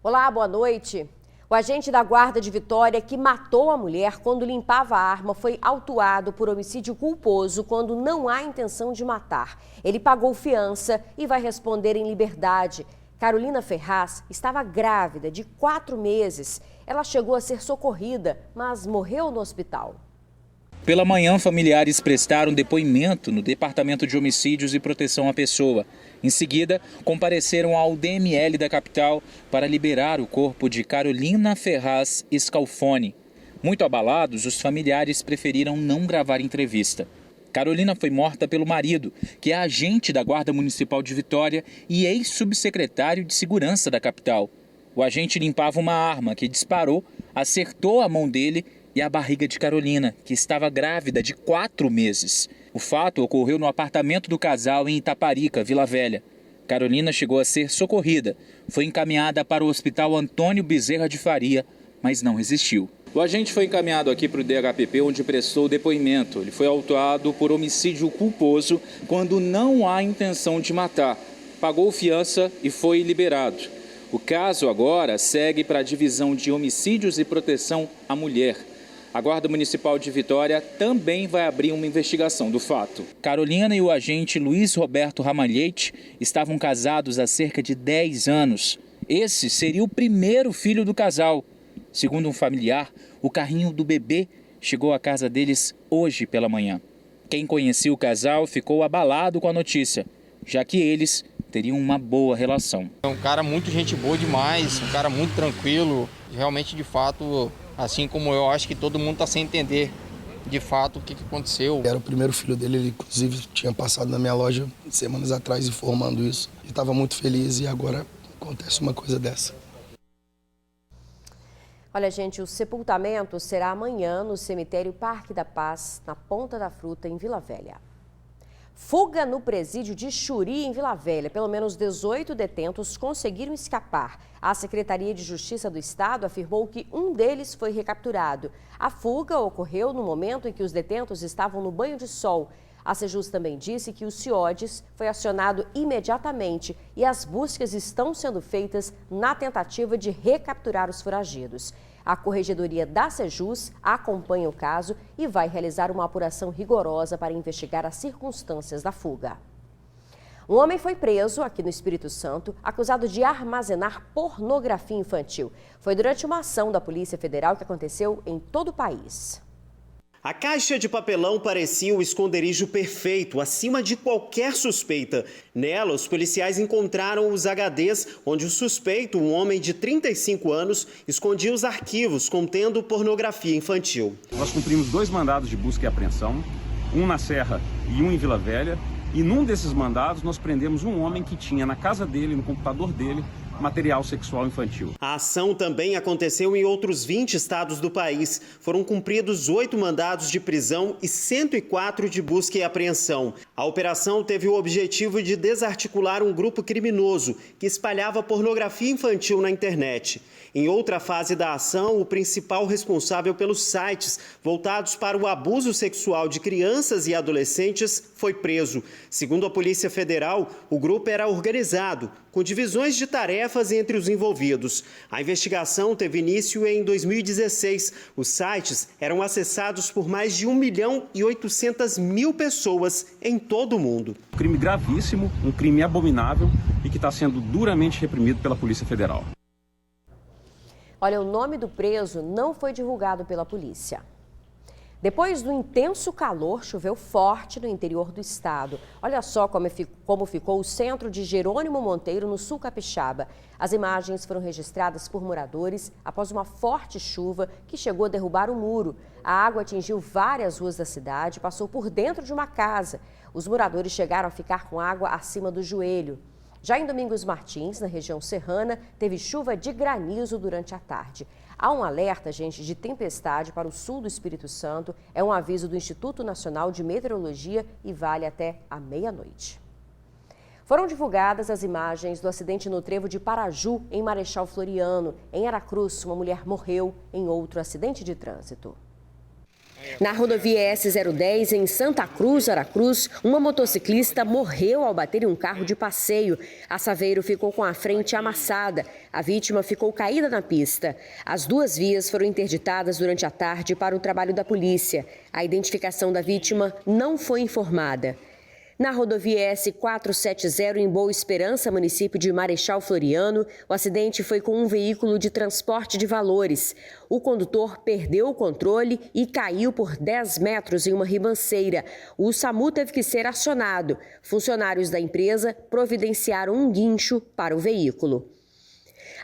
Olá, boa noite. O agente da Guarda de Vitória que matou a mulher quando limpava a arma foi autuado por homicídio culposo quando não há intenção de matar. Ele pagou fiança e vai responder em liberdade. Carolina Ferraz estava grávida de 4 meses. Ela chegou a ser socorrida, mas morreu no hospital. Pela manhã, familiares prestaram depoimento no Departamento de Homicídios e Proteção à Pessoa. Em seguida, compareceram ao DML da capital para liberar o corpo de Carolina Ferraz Scalfoni. Muito abalados, os familiares preferiram não gravar entrevista. Carolina foi morta pelo marido, que é agente da Guarda Municipal de Vitória e ex-subsecretário de Segurança da capital. O agente limpava uma arma que disparou, acertou a mão dele e a barriga de Carolina, que estava grávida de 4 meses. O fato ocorreu no apartamento do casal em Itaparica, Vila Velha. Carolina chegou a ser socorrida. Foi encaminhada para o Hospital Antônio Bezerra de Faria, mas não resistiu. O agente foi encaminhado aqui para o DHPP, onde prestou depoimento. Ele foi autuado por homicídio culposo quando não há intenção de matar. Pagou fiança e foi liberado. O caso agora segue para a Divisão de Homicídios e Proteção à Mulher. A Guarda Municipal de Vitória também vai abrir uma investigação do fato. Carolina e o agente Luiz Roberto Ramalhete estavam casados há cerca de 10 anos. Esse seria o primeiro filho do casal. Segundo um familiar, o carrinho do bebê chegou à casa deles hoje pela manhã. Quem conhecia o casal ficou abalado com a notícia, já que eles teriam uma boa relação. É um cara muito gente boa demais, um cara muito tranquilo, realmente de fato... Assim como eu acho que todo mundo está sem entender, de fato, o que aconteceu. Era o primeiro filho dele, ele inclusive tinha passado na minha loja semanas atrás informando isso. Ele estava muito feliz e agora acontece uma coisa dessa. Olha, gente, o sepultamento será amanhã no cemitério Parque da Paz, na Ponta da Fruta, em Vila Velha. Fuga no presídio de Xuri, em Vila Velha. Pelo menos 18 detentos conseguiram escapar. A Secretaria de Justiça do Estado afirmou que um deles foi recapturado. A fuga ocorreu no momento em que os detentos estavam no banho de sol. A Sejus também disse que o CIODES foi acionado imediatamente e as buscas estão sendo feitas na tentativa de recapturar os foragidos. A Corregedoria da Sejus acompanha o caso e vai realizar uma apuração rigorosa para investigar as circunstâncias da fuga. Um homem foi preso aqui no Espírito Santo, acusado de armazenar pornografia infantil. Foi durante uma ação da Polícia Federal que aconteceu em todo o país. A caixa de papelão parecia o esconderijo perfeito, acima de qualquer suspeita. Nela, os policiais encontraram os HDs, onde o suspeito, um homem de 35 anos, escondia os arquivos contendo pornografia infantil. Nós cumprimos 2 mandados de busca e apreensão, um na Serra e um em Vila Velha. E num desses mandados, nós prendemos um homem que tinha na casa dele, no computador dele, material sexual infantil. A ação também aconteceu em outros 20 estados do país. Foram cumpridos 8 mandados de prisão e 104 de busca e apreensão. A operação teve o objetivo de desarticular um grupo criminoso que espalhava pornografia infantil na internet. Em outra fase da ação, o principal responsável pelos sites voltados para o abuso sexual de crianças e adolescentes foi preso. Segundo a Polícia Federal, o grupo era organizado, com divisões de tarefas entre os envolvidos. A investigação teve início em 2016. Os sites eram acessados por mais de 1.800.000 pessoas em todo o mundo. Um crime gravíssimo, um crime abominável e que está sendo duramente reprimido pela Polícia Federal. Olha, o nome do preso não foi divulgado pela polícia. Depois do intenso calor, choveu forte no interior do estado. Olha só como ficou o centro de Jerônimo Monteiro, no sul capixaba. As imagens foram registradas por moradores após uma forte chuva que chegou a derrubar o muro. A água atingiu várias ruas da cidade e passou por dentro de uma casa. Os moradores chegaram a ficar com água acima do joelho. Já em Domingos Martins, na região serrana, teve chuva de granizo durante a tarde. Há um alerta, gente, de tempestade para o sul do Espírito Santo. É um aviso do Instituto Nacional de Meteorologia e vale até a meia-noite. Foram divulgadas as imagens do acidente no trevo de Paraju, em Marechal Floriano. Em Aracruz, uma mulher morreu em outro acidente de trânsito. Na rodovia S010, em Santa Cruz, Aracruz, uma motociclista morreu ao bater em um carro de passeio. A Saveiro ficou com a frente amassada. A vítima ficou caída na pista. As duas vias foram interditadas durante a tarde para o trabalho da polícia. A identificação da vítima não foi informada. Na rodovia S470, em Boa Esperança, município de Marechal Floriano, o acidente foi com um veículo de transporte de valores. O condutor perdeu o controle e caiu por 10 metros em uma ribanceira. O SAMU teve que ser acionado. Funcionários da empresa providenciaram um guincho para o veículo.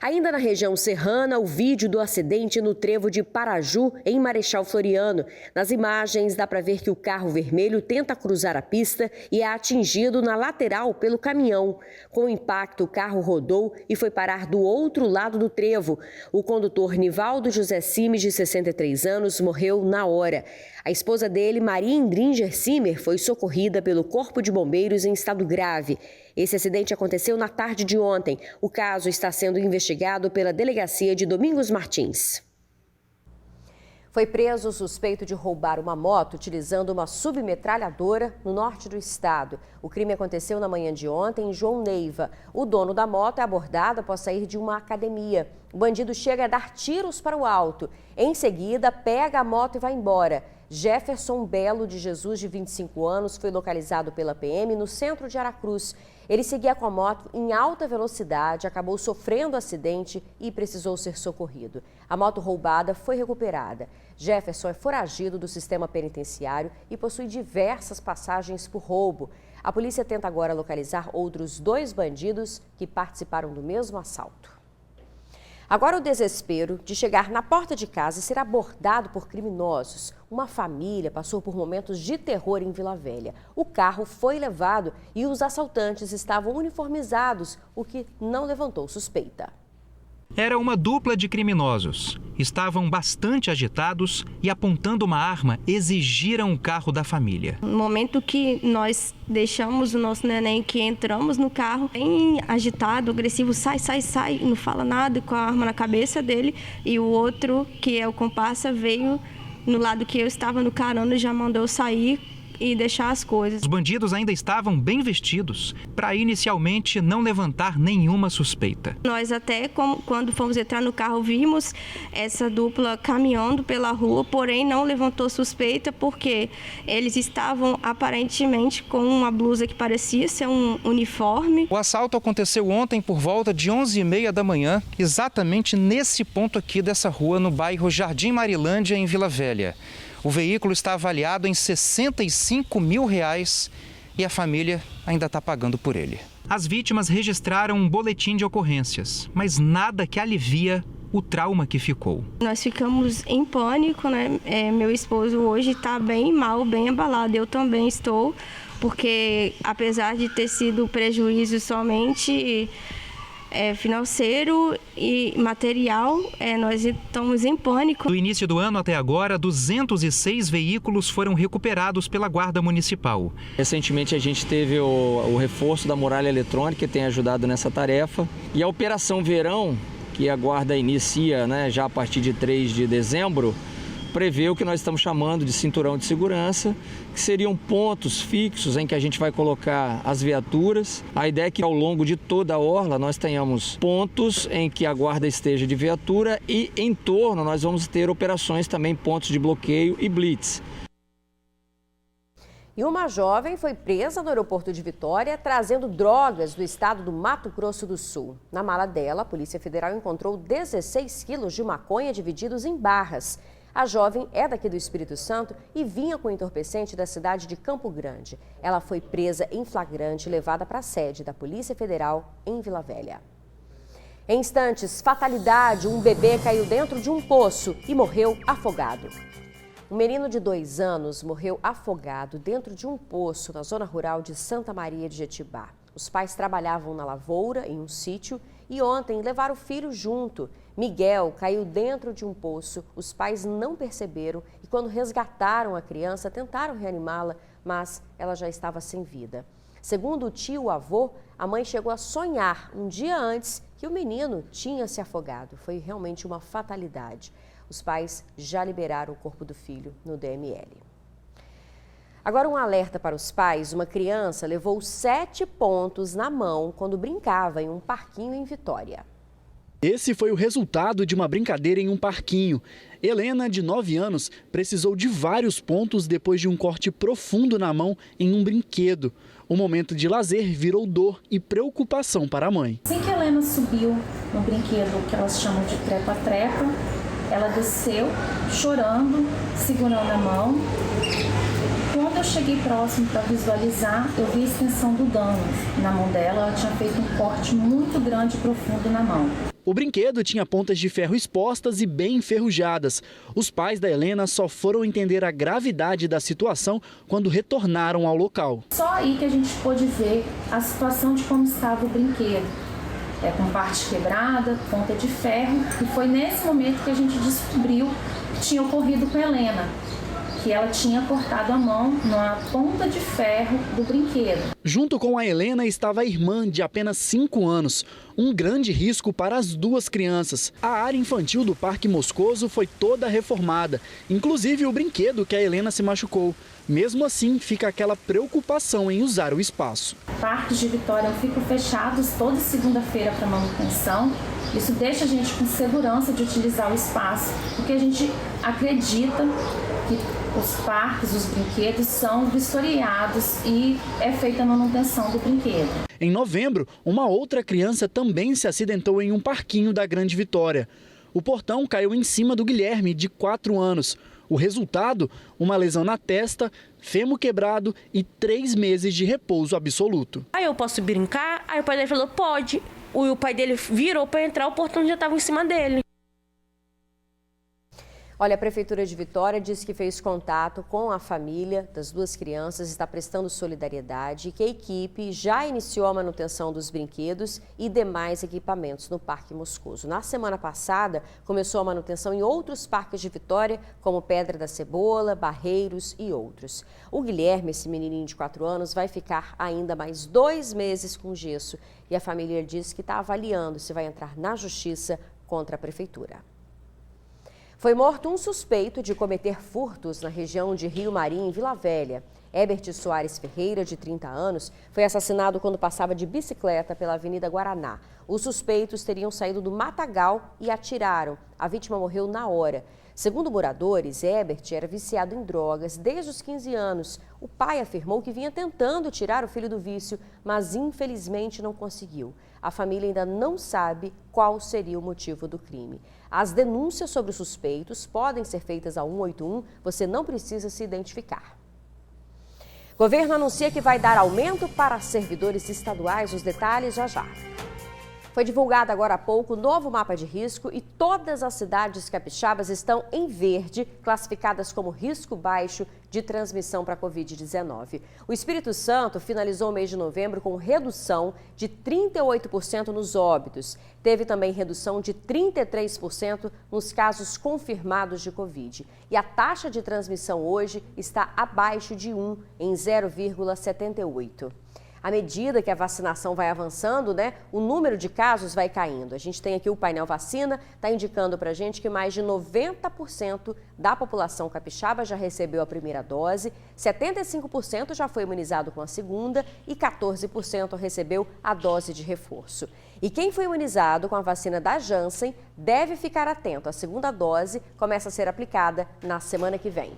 Ainda na região serrana, o vídeo do acidente no trevo de Paraju, em Marechal Floriano. Nas imagens, dá para ver que o carro vermelho tenta cruzar a pista e é atingido na lateral pelo caminhão. Com o impacto, o carro rodou e foi parar do outro lado do trevo. O condutor Nivaldo José Simes, de 63 anos, morreu na hora. A esposa dele, Maria Indringer Simer, foi socorrida pelo Corpo de Bombeiros em estado grave. Esse acidente aconteceu na tarde de ontem. O caso está sendo investigado pela Delegacia de Domingos Martins. Foi preso o suspeito de roubar uma moto utilizando uma submetralhadora no norte do estado. O crime aconteceu na manhã de ontem em João Neiva. O dono da moto é abordado após sair de uma academia. O bandido chega a dar tiros para o alto. Em seguida, pega a moto e vai embora. Jefferson Belo de Jesus, de 25 anos, foi localizado pela PM no centro de Aracruz. Ele seguia com a moto em alta velocidade, acabou sofrendo acidente e precisou ser socorrido. A moto roubada foi recuperada. Jefferson é foragido do sistema penitenciário e possui diversas passagens por roubo. A polícia tenta agora localizar outros 2 bandidos que participaram do mesmo assalto. Agora o desespero de chegar na porta de casa e ser abordado por criminosos. Uma família passou por momentos de terror em Vila Velha. O carro foi levado e os assaltantes estavam uniformizados, o que não levantou suspeita. Era uma dupla de criminosos. Estavam bastante agitados e, apontando uma arma, exigiram o carro da família. No momento que nós deixamos o nosso neném, que entramos no carro, bem agitado, agressivo, sai, não fala nada, com a arma na cabeça dele. E o outro, que é o comparsa, veio no lado que eu estava no carona e já mandou sair e deixar as coisas. Os bandidos ainda estavam bem vestidos para inicialmente não levantar nenhuma suspeita. Nós até, quando fomos entrar no carro, vimos essa dupla caminhando pela rua, porém não levantou suspeita porque eles estavam aparentemente com uma blusa que parecia ser um uniforme. O assalto aconteceu ontem por volta de 11h30 da manhã, exatamente nesse ponto aqui dessa rua, no bairro Jardim Marilândia, em Vila Velha. O veículo está avaliado em R$65 mil e a família ainda está pagando por ele. As vítimas registraram um boletim de ocorrências, mas nada que alivia o trauma que ficou. Nós ficamos em pânico, né? Meu esposo hoje está bem mal, bem abalado. Eu também estou, porque apesar de ter sido prejuízo somente financeiro e material, nós estamos em pânico. Do início do ano até agora, 206 veículos foram recuperados pela Guarda Municipal. Recentemente a gente teve o reforço da muralha eletrônica, que tem ajudado nessa tarefa. E a Operação Verão, que a Guarda inicia, né, já a partir de 3 de dezembro, prevê o que nós estamos chamando de cinturão de segurança, que seriam pontos fixos em que a gente vai colocar as viaturas. A ideia é que ao longo de toda a orla nós tenhamos pontos em que a guarda esteja de viatura e em torno nós vamos ter operações também, pontos de bloqueio e blitz. E uma jovem foi presa no aeroporto de Vitória trazendo drogas do estado do Mato Grosso do Sul. Na mala dela, a Polícia Federal encontrou 16 quilos de maconha divididos em barras. A jovem é daqui do Espírito Santo e vinha com entorpecente da cidade de Campo Grande. Ela foi presa em flagrante e levada para a sede da Polícia Federal em Vila Velha. Em instantes, fatalidade, um bebê caiu dentro de um poço e morreu afogado. Um menino de 2 anos morreu afogado dentro de um poço na zona rural de Santa Maria de Jetibá. Os pais trabalhavam na lavoura, em um sítio, e ontem levaram o filho junto. Miguel caiu dentro de um poço, os pais não perceberam e quando resgataram a criança, tentaram reanimá-la, mas ela já estava sem vida. Segundo o tio-avô, a mãe chegou a sonhar um dia antes que o menino tinha se afogado. Foi realmente uma fatalidade. Os pais já liberaram o corpo do filho no DML. Agora um alerta para os pais. Uma criança levou 7 pontos na mão quando brincava em um parquinho em Vitória. Esse foi o resultado de uma brincadeira em um parquinho. Helena, de 9 anos, precisou de vários pontos depois de um corte profundo na mão em um brinquedo. O momento de lazer virou dor e preocupação para a mãe. Assim que a Helena subiu no brinquedo que elas chamam de trepa-trepa, ela desceu chorando, segurando a mão. Quando eu cheguei próximo para visualizar, eu vi a extensão do dano na mão dela. Ela tinha feito um corte muito grande e profundo na mão. O brinquedo tinha pontas de ferro expostas e bem enferrujadas. Os pais da Helena só foram entender a gravidade da situação quando retornaram ao local. Só aí que a gente pôde ver a situação de como estava o brinquedo. Com parte quebrada, ponta de ferro. E foi nesse momento que a gente descobriu que tinha ocorrido com a Helena, que ela tinha cortado a mão na ponta de ferro do brinquedo. Junto com a Helena estava a irmã, de apenas 5 anos. Um grande risco para as duas crianças. A área infantil do Parque Moscoso foi toda reformada, inclusive o brinquedo que a Helena se machucou. Mesmo assim, fica aquela preocupação em usar o espaço. Parques de Vitória ficam fechados toda segunda-feira para manutenção. Isso deixa a gente com segurança de utilizar o espaço, porque a gente acredita que os parques, os brinquedos são vistoriados e é feita a manutenção do brinquedo. Em novembro, uma outra criança também se acidentou em um parquinho da Grande Vitória. O portão caiu em cima do Guilherme, de 4 anos. O resultado, uma lesão na testa, fêmur quebrado e 3 meses de repouso absoluto. Aí eu posso brincar? Aí o pai dele falou, pode. O pai dele virou para entrar, o portão já estava em cima dele. Olha, a Prefeitura de Vitória disse que fez contato com a família das duas crianças, está prestando solidariedade e que a equipe já iniciou a manutenção dos brinquedos e demais equipamentos no Parque Moscoso. Na semana passada, começou a manutenção em outros parques de Vitória, como Pedra da Cebola, Barreiros e outros. O Guilherme, esse menininho de 4 anos, vai ficar ainda mais 2 meses com gesso e a família disse que está avaliando se vai entrar na justiça contra a Prefeitura. Foi morto um suspeito de cometer furtos na região de Rio Marinho, em Vila Velha. Herbert Soares Ferreira, de 30 anos, foi assassinado quando passava de bicicleta pela Avenida Guaraná. Os suspeitos teriam saído do matagal e atiraram. A vítima morreu na hora. Segundo moradores, Herbert era viciado em drogas desde os 15 anos. O pai afirmou que vinha tentando tirar o filho do vício, mas infelizmente não conseguiu. A família ainda não sabe qual seria o motivo do crime. As denúncias sobre os suspeitos podem ser feitas ao 181, você não precisa se identificar. O governo anuncia que vai dar aumento para servidores estaduais. Os detalhes já já. Foi divulgado agora há pouco o novo mapa de risco e todas as cidades capixabas estão em verde, classificadas como risco baixo de transmissão para a Covid-19. O Espírito Santo finalizou o mês de novembro com redução de 38% nos óbitos. Teve também redução de 33% nos casos confirmados de Covid. E a taxa de transmissão hoje está abaixo de 1, em 0,78. À medida que a vacinação vai avançando, o número de casos vai caindo. A gente tem aqui o painel vacina, está indicando para a gente que mais de 90% da população capixaba já recebeu a primeira dose, 75% já foi imunizado com a segunda e 14% recebeu a dose de reforço. E quem foi imunizado com a vacina da Janssen deve ficar atento. A segunda dose começa a ser aplicada na semana que vem.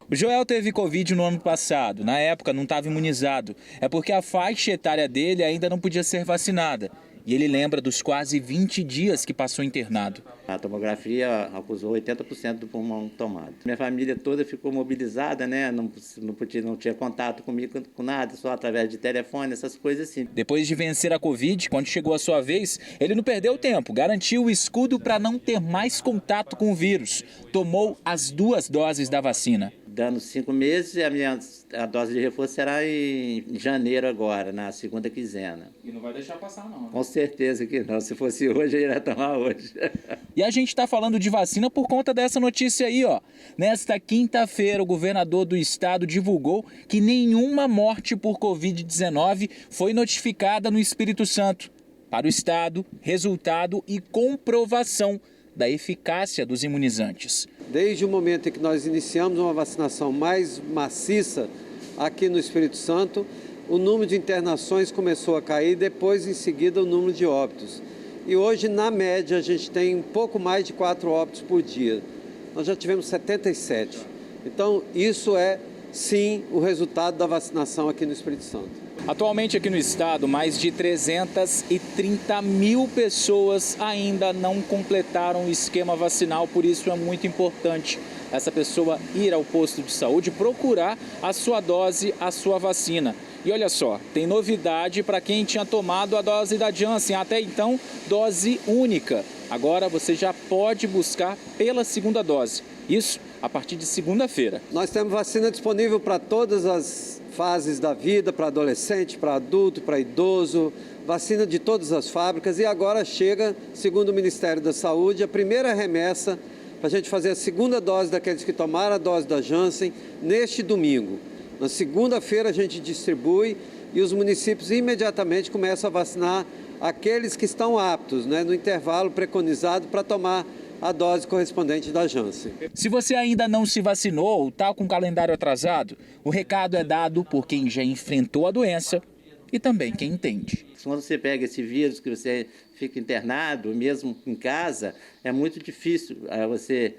O Joel teve Covid no ano passado. Na época, não estava imunizado. É porque a faixa etária dele ainda não podia ser vacinada. E ele lembra dos quase 20 dias que passou internado. A tomografia acusou 80% do pulmão tomado. Minha família toda ficou mobilizada, não tinha contato comigo com nada, só através de telefone, essas coisas assim. Depois de vencer a Covid, quando chegou a sua vez, ele não perdeu tempo. Garantiu o escudo para não ter mais contato com o vírus. Tomou as 2 doses da vacina. Dando 5 meses, a dose de reforço será em janeiro agora, na segunda quinzena. E não vai deixar passar não, né? Com certeza que não. Se fosse hoje, eu iria tomar hoje. E a gente está falando de vacina por conta dessa notícia aí, ó. Nesta quinta-feira, o governador do estado divulgou que nenhuma morte por Covid-19 foi notificada no Espírito Santo. Para o estado, resultado e comprovação da eficácia dos imunizantes. Desde o momento em que nós iniciamos uma vacinação mais maciça aqui no Espírito Santo, o número de internações começou a cair, depois em seguida o número de óbitos. E hoje, na média, a gente tem um pouco mais de 4 óbitos por dia. Nós já tivemos 77. Então, isso é, sim, o resultado da vacinação aqui no Espírito Santo. Atualmente aqui no estado, mais de 330 mil pessoas ainda não completaram o esquema vacinal, por isso é muito importante essa pessoa ir ao posto de saúde, procurar a sua dose, a sua vacina. E olha só, tem novidade para quem tinha tomado a dose da Janssen, até então dose única. Agora você já pode buscar pela segunda dose, isso a partir de segunda-feira. Nós temos vacina disponível para todas as fases da vida, para adolescente, para adulto, para idoso, vacina de todas as fábricas. E agora chega, segundo o Ministério da Saúde, a primeira remessa para a gente fazer a segunda dose daqueles que tomaram a dose da Janssen neste domingo. Na segunda-feira a gente distribui e os municípios imediatamente começam a vacinar aqueles que estão aptos, no intervalo preconizado para tomar a dose correspondente da Janssen. Se você ainda não se vacinou ou está com o calendário atrasado, o recado é dado por quem já enfrentou a doença e também quem entende. Quando você pega esse vírus, que você fica internado, mesmo em casa, é muito difícil você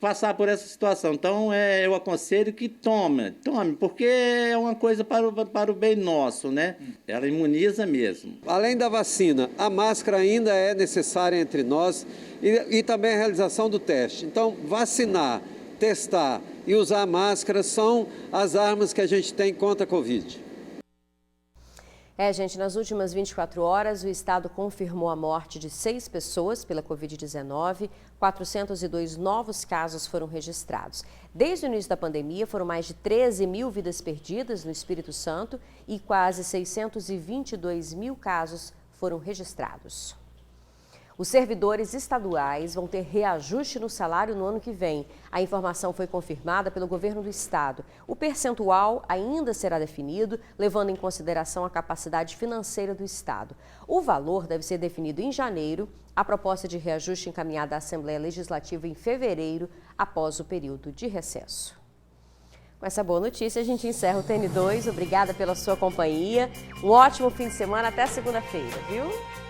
passar por essa situação. Então, eu aconselho que tome, porque é uma coisa para o bem nosso, Ela imuniza mesmo. Além da vacina, a máscara ainda é necessária entre nós e também a realização do teste. Então, vacinar, testar e usar a máscara são as armas que a gente tem contra a Covid. Gente, nas últimas 24 horas, o estado confirmou a morte de 6 pessoas pela Covid-19, 402 novos casos foram registrados. Desde o início da pandemia, foram mais de 13 mil vidas perdidas no Espírito Santo e quase 622 mil casos foram registrados. Os servidores estaduais vão ter reajuste no salário no ano que vem. A informação foi confirmada pelo governo do estado. O percentual ainda será definido, levando em consideração a capacidade financeira do estado. O valor deve ser definido em janeiro, a proposta de reajuste encaminhada à Assembleia Legislativa em fevereiro, após o período de recesso. Com essa boa notícia, a gente encerra o TN2. Obrigada pela sua companhia. Um ótimo fim de semana. Até segunda-feira, viu?